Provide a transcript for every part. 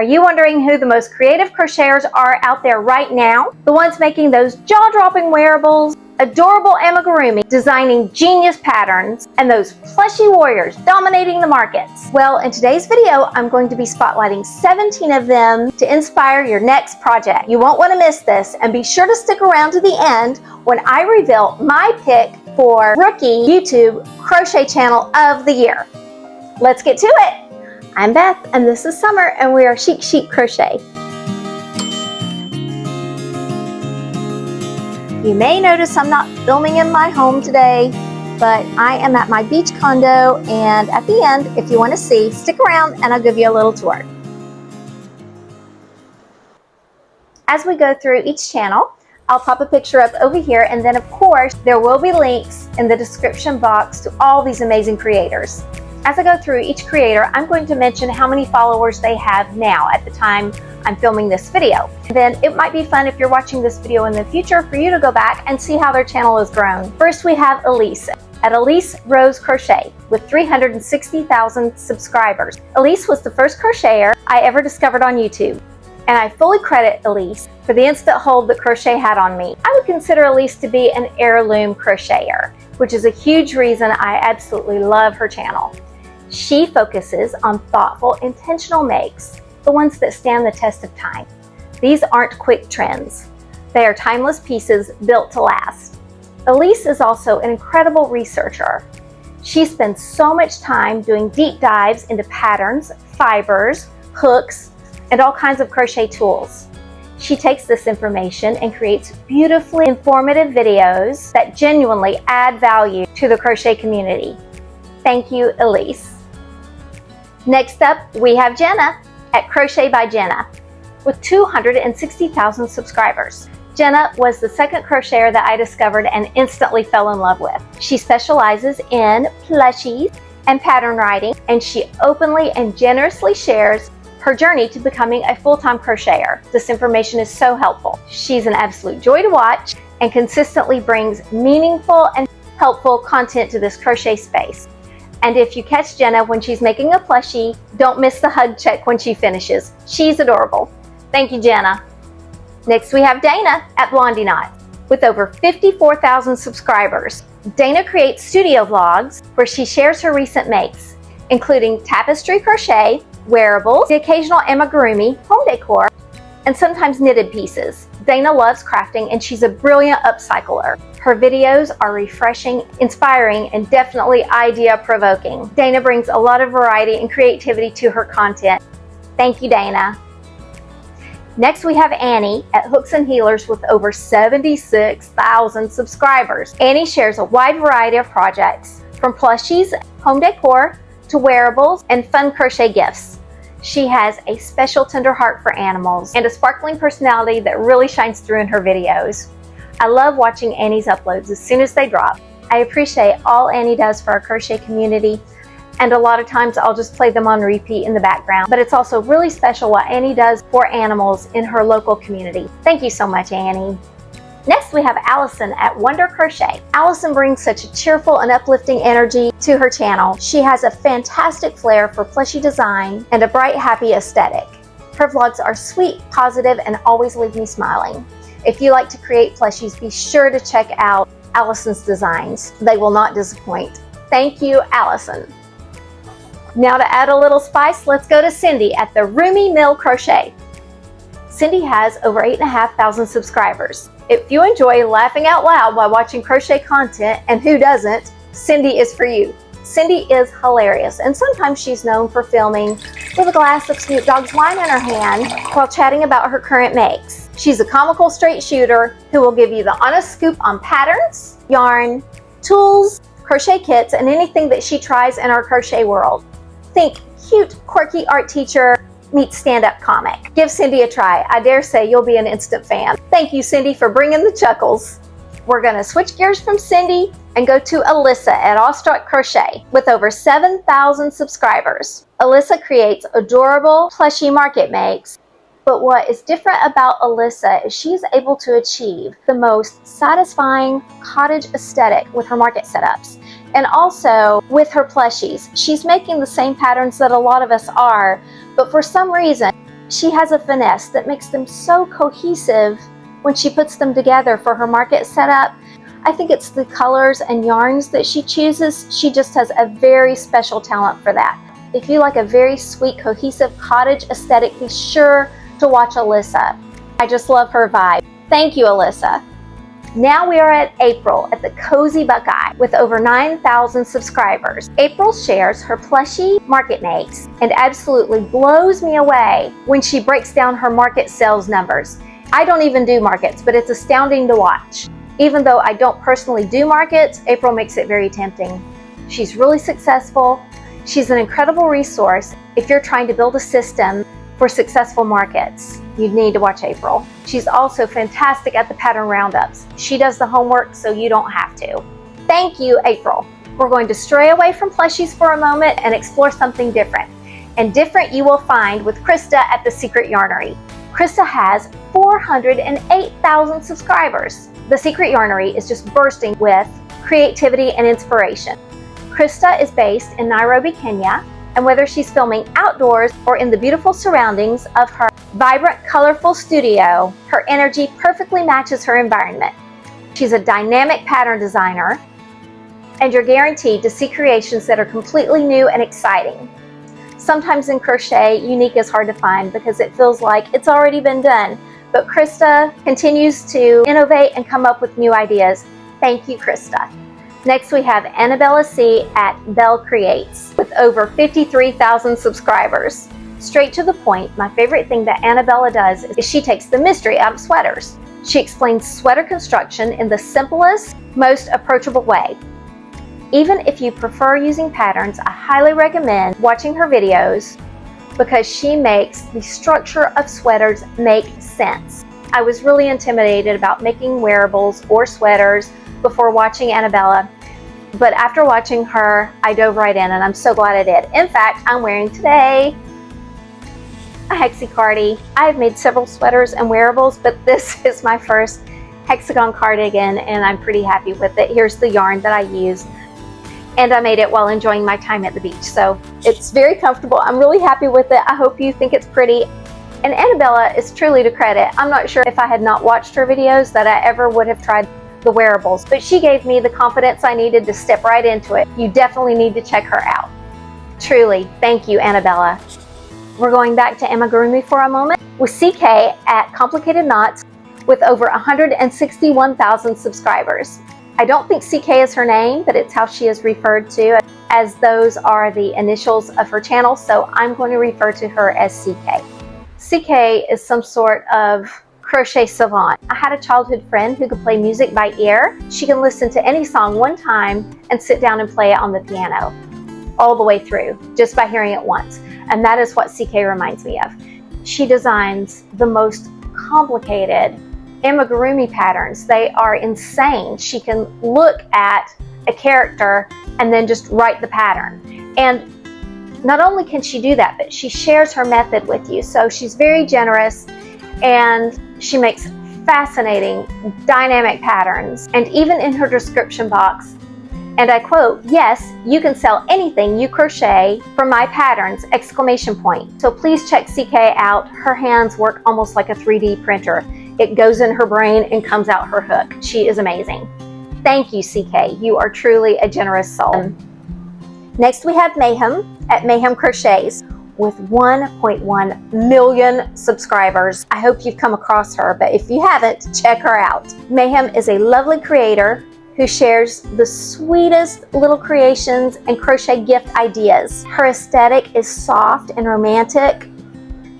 Are you wondering who the most creative crocheters are out there right now? The ones making those jaw-dropping wearables, adorable amigurumi, designing genius patterns, and those plushy warriors dominating the markets. Well, in today's video, I'm going to be spotlighting 17 of them to inspire your next project. You won't want to miss this, and be sure to stick around to the end when I reveal my pick for Rookie YouTube Crochet Channel of the Year. Let's get to it. I'm Beth, and this is Summer, and we are Chic Crochet. You may notice I'm not filming in my home today, but I am at my beach condo, and at the end, if you want to see, stick around and I'll give you a little tour. As we go through each channel, I'll pop a picture up over here, and then of course, there will be links in the description box to all these amazing creators. As I go through each creator, I'm going to mention how many followers they have now at the time I'm filming this video. Then it might be fun if you're watching this video in the future for you to go back and see how their channel has grown. First, we have Elise at Elise Rose Crochet with 360,000 subscribers. Elise was the first crocheter I ever discovered on YouTube, and I fully credit Elise for the instant hold that crochet had on me. I would consider Elise to be an heirloom crocheter, which is a huge reason I absolutely love her channel. She focuses on thoughtful, intentional makes, the ones that stand the test of time. These aren't quick trends. They are timeless pieces built to last. Elise is also an incredible researcher. She spends so much time doing deep dives into patterns, fibers, hooks, and all kinds of crochet tools. She takes this information and creates beautifully informative videos that genuinely add value to the crochet community. Thank you, Elise. Next up, we have Jenna at Crochet by Jenna with 260,000 subscribers. Jenna was the second crocheter that I discovered and instantly fell in love with. She specializes in plushies and pattern writing, and she openly and generously shares her journey to becoming a full-time crocheter. This information is so helpful. She's an absolute joy to watch and consistently brings meaningful and helpful content to this crochet space. And if you catch Jenna when she's making a plushie, don't miss the hug check when she finishes. She's adorable. Thank you, Jenna. Next, we have Dana at Blondie Knot with over 54,000 subscribers. Dana creates studio vlogs where she shares her recent makes, including tapestry crochet, wearables, the occasional amigurumi, home decor, and sometimes knitted pieces. Dana loves crafting, and she's a brilliant upcycler. Her videos are refreshing, inspiring, and definitely idea-provoking. Dana brings a lot of variety and creativity to her content. Thank you, Dana. Next, we have Annie at Hooks and Healers with over 76,000 subscribers. Annie shares a wide variety of projects, from plushies, home decor, to wearables, and fun crochet gifts. She has a special tender heart for animals and a sparkling personality that really shines through in her videos. I love watching Annie's uploads as soon as they drop. I appreciate all Annie does for our crochet community, and a lot of times I'll just play them on repeat in the background. But it's also really special what Annie does for animals in her local community. Thank you so much, Annie. Next, we have Allison at Wonder Crochet. Allison brings such a cheerful and uplifting energy to her channel. She has a fantastic flair for plushy design and a bright, happy aesthetic. Her vlogs are sweet, positive, and always leave me smiling. If you like to create plushies, be sure to check out Allison's designs. They will not disappoint. Thank you, Allison. Now to add a little spice, let's go to Cindy at the Roomy Mill Crochet. Cindy has over 8,500 subscribers. If you enjoy laughing out loud while watching crochet content, and who doesn't, Cindy is for you. Cindy is hilarious, and sometimes she's known for filming with a glass of Snoop Dogg's wine in her hand while chatting about her current makes. She's a comical straight shooter who will give you the honest scoop on patterns, yarn, tools, crochet kits, and anything that she tries in our crochet world. Think cute, quirky art teacher meets stand-up comic. Give Cindy a try. I dare say you'll be an instant fan. Thank you, Cindy, for bringing the chuckles. We're going to switch gears from Cindy and go to Alyssa at Awestruck Crochet with over 7,000 subscribers. Alyssa creates adorable plushie market makes, but what is different about Alyssa is she's able to achieve the most satisfying cottage aesthetic with her market setups. And also with her plushies, she's making the same patterns that a lot of us are, but for some reason, she has a finesse that makes them so cohesive when she puts them together for her market setup. I think it's the colors and yarns that she chooses. She just has a very special talent for that. If you like a very sweet, cohesive cottage aesthetic, be sure to watch Alyssa. I just love her vibe. Thank you, Alyssa. Now we are at April at the Cozy Buckeye with over 9,000 subscribers. April shares her plushy market makes and absolutely blows me away when she breaks down her market sales numbers. I don't even do markets, but it's astounding to watch. Even though I don't personally do markets, April makes it very tempting. She's really successful. She's an incredible resource if you're trying to build a system for successful markets. You need to watch April. She's also fantastic at the pattern roundups. She does the homework so you don't have to. Thank you, April. We're going to stray away from plushies for a moment and explore something different. And different you will find with Krista at The Secret Yarnery. Krista has 408,000 subscribers. The Secret Yarnery is just bursting with creativity and inspiration. Krista is based in Nairobi, Kenya, and whether she's filming outdoors or in the beautiful surroundings of her vibrant, colorful studio, her energy perfectly matches her environment. She's a dynamic pattern designer, and you're guaranteed to see creations that are completely new and exciting. Sometimes in crochet, unique is hard to find because it feels like it's already been done, but Krista continues to innovate and come up with new ideas. Thank you, Krista. Next, we have Annabella C. at Belle Creates with over 53,000 subscribers. Straight to the point, my favorite thing that Annabella does is she takes the mystery out of sweaters. She explains sweater construction in the simplest, most approachable way. Even if you prefer using patterns, I highly recommend watching her videos because she makes the structure of sweaters make sense. I was really intimidated about making wearables or sweaters before watching Annabella, but after watching her, I dove right in and I'm so glad I did. In fact, I'm wearing today a hexacardi. I've made several sweaters and wearables, but this is my first hexagon cardigan and I'm pretty happy with it. Here's the yarn that I used, and I made it while enjoying my time at the beach. So it's very comfortable. I'm really happy with it. I hope you think it's pretty. And Annabella is truly to credit. I'm not sure if I had not watched her videos that I ever would have tried the wearables, but she gave me the confidence I needed to step right into it. You definitely need to check her out. Truly, thank you, Annabella. We're going back to Amigurumi for a moment with CK at Complicated Knots with over 161,000 subscribers. I don't think CK is her name, but it's how she is referred to, as those are the initials of her channel, so I'm going to refer to her as CK. CK is some sort of crochet savant. I had a childhood friend who could play music by ear. She can listen to any song one time and sit down and play it on the piano all the way through just by hearing it once. And that is what CK reminds me of. She designs the most complicated amigurumi patterns. They are insane. She can look at a character and then just write the pattern. And not only can she do that, but she shares her method with you. So she's very generous and she makes fascinating, dynamic patterns. And even in her description box, and I quote, "Yes, you can sell anything you crochet from my patterns!" exclamation point. So please check CK out. Her hands work almost like a 3D printer. It goes in her brain and comes out her hook. She is amazing. Thank you, CK. You are truly a generous soul. Next, we have Mayhem at Mayhem Crochets with 1.1 million subscribers. I hope you've come across her, but if you haven't, check her out. Mayhem is a lovely creator who shares the sweetest little creations and crochet gift ideas. Her aesthetic is soft and romantic.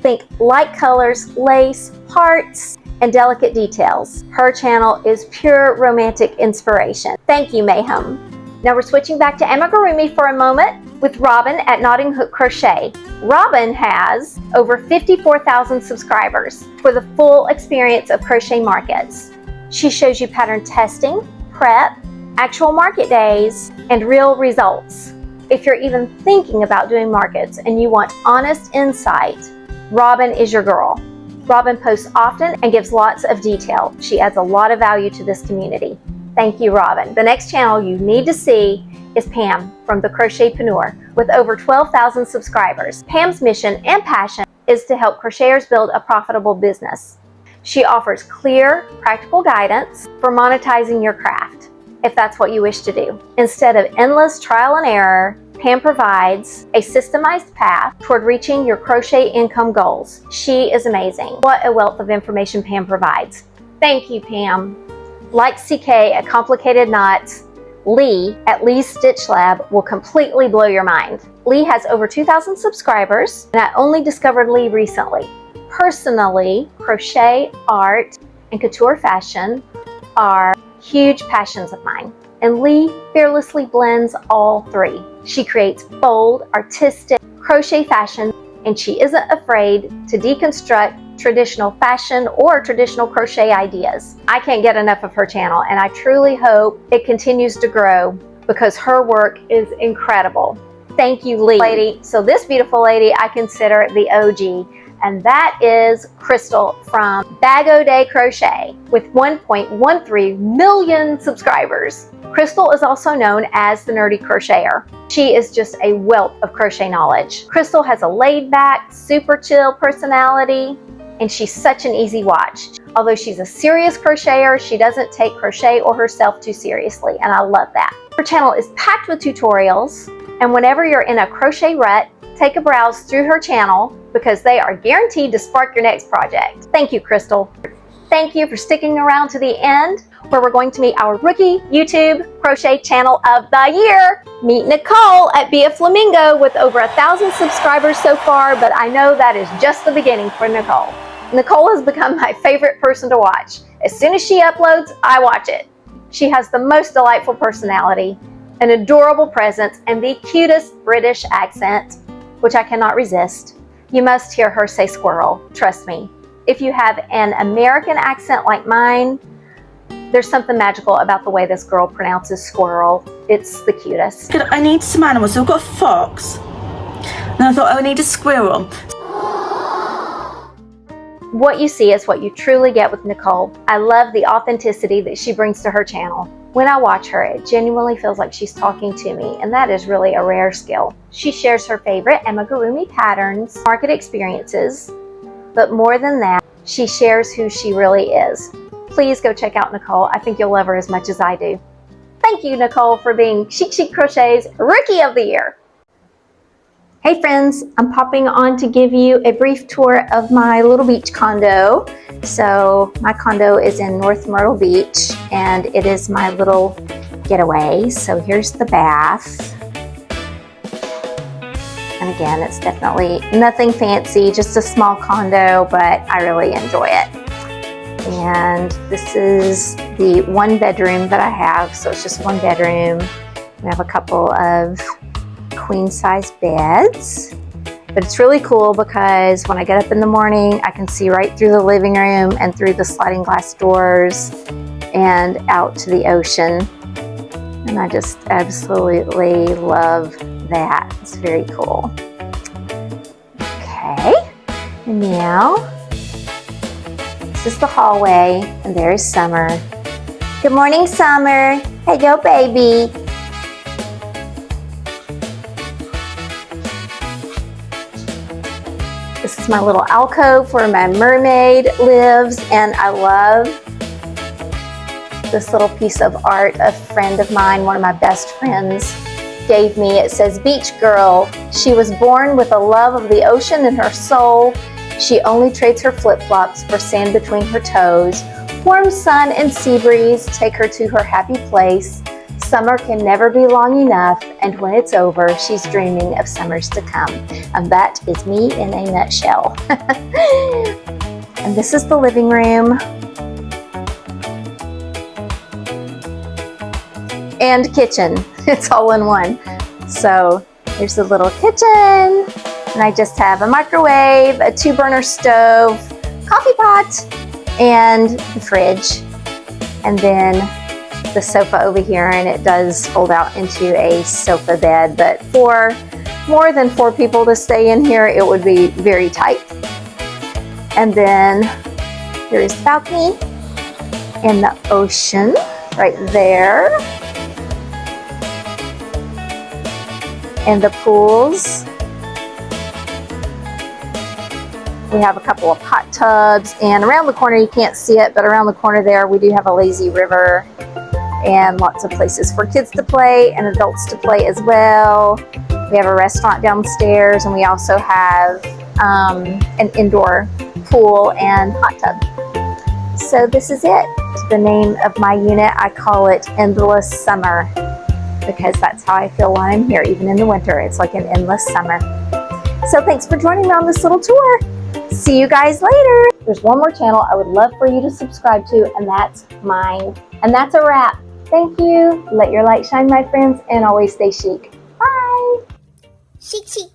Think light colors, lace, hearts, and delicate details. Her channel is pure romantic inspiration. Thank you, Mayhem. Now we're switching back to Amigurumi for a moment with Robin at Knotting Hook Crochet. Robin has over 54,000 subscribers for the full experience of crochet markets. She shows you pattern testing, prep, actual market days, and real results. If you're even thinking about doing markets and you want honest insight, Robin is your girl. Robin posts often and gives lots of detail. She adds a lot of value to this community. Thank you, Robin. The next channel you need to see is Pam from the Crochetpreneur with over 12,000 subscribers. Pam's mission and passion is to help crocheters build a profitable business. She offers clear, practical guidance for monetizing your craft, if that's what you wish to do. Instead of endless trial and error, Pam provides a systemized path toward reaching your crochet income goals. She is amazing. What a wealth of information Pam provides. Thank you, Pam. Like CK at Complicated Knots, Lee at Lee's Stitch Lab will completely blow your mind. Lee has over 2,000 subscribers, and I only discovered Lee recently. Personally, crochet, art, and couture fashion are huge passions of mine, and Lee fearlessly blends all three. She creates bold, artistic crochet fashion, and she isn't afraid to deconstruct traditional fashion or traditional crochet ideas. I can't get enough of her channel, and I truly hope it continues to grow because her work is incredible. Thank you, Lee. Lady. So this beautiful lady I consider the OG, and that is Crystal from Bag O Day Crochet with 1.13 million subscribers. Crystal is also known as the Nerdy Crocheter. She is just a wealth of crochet knowledge. Crystal has a laid-back, super chill personality, and she's such an easy watch. Although she's a serious crocheter, she doesn't take crochet or herself too seriously, and I love that. Her channel is packed with tutorials, and whenever you're in a crochet rut, take a browse through her channel because they are guaranteed to spark your next project. Thank you, Crystal. Thank you for sticking around to the end, where we're going to meet our rookie YouTube crochet channel of the year. Meet Nicole at Be a Flamingo with over 1,000 subscribers so far, but I know that is just the beginning for Nicole. Nicole has become my favorite person to watch. As soon as she uploads, I watch it. She has the most delightful personality, an adorable presence, and the cutest British accent, which I cannot resist. You must hear her say squirrel, trust me. If you have an American accent like mine, there's something magical about the way this girl pronounces squirrel. It's the cutest. I need some animals. So I've got a fox, and I thought I need a squirrel. What you see is what you truly get with Nicole. I love the authenticity that she brings to her channel. When I watch her, it genuinely feels like she's talking to me, and that is really a rare skill. She shares her favorite Amigurumi patterns, market experiences, but more than that, she shares who she really is. Please go check out Nicole. I think you'll love her as much as I do. Thank you, Nicole, for being Chic Crochet's Rookie of the Year. Hey friends, I'm popping on to give you a brief tour of my little beach condo. So my condo is in North Myrtle Beach, and it is my little getaway. So here's the bath. And again, it's definitely nothing fancy, just a small condo, but I really enjoy it. And this is the one bedroom that I have. So it's just one bedroom. We have a couple of queen size beds, but it's really cool because when I get up in the morning, I can see right through the living room and through the sliding glass doors and out to the ocean. And I just absolutely love that. It's very cool. Okay, and now this is the hallway, and there's Summer. Good morning, Summer. Hello, baby. This is my little alcove where my mermaid lives, and I love this little piece of art a friend of mine, one of my best friends, gave me. It says, "Beach girl. She was born with a love of the ocean in her soul. She only trades her flip-flops for sand between her toes. Warm sun and sea breeze take her to her happy place. Summer can never be long enough, and when it's over, she's dreaming of summers to come." And that is me in a nutshell. And this is the living room. And kitchen. It's all in one. So here's the little kitchen. And I just have a microwave, a 2-burner stove, coffee pot, and the fridge. And then the sofa over here, and it does fold out into a sofa bed, but for more than 4 people to stay in here, it would be very tight. And then here's the balcony and the ocean right there. And the pools. We have a couple of hot tubs, and around the corner, you can't see it, but around the corner there, we do have a lazy river and lots of places for kids to play and adults to play as well. We have a restaurant downstairs, and we also have an indoor pool and hot tub. So this is it. The name of my unit, I call it Endless Summer, because that's how I feel when I'm here, even in the winter. It's like an endless summer. So thanks for joining me on this little tour. See you guys later. There's one more channel I would love for you to subscribe to, and that's mine. And that's a wrap. Thank you. Let your light shine, my friends, and always stay chic. Bye. Chic, chic.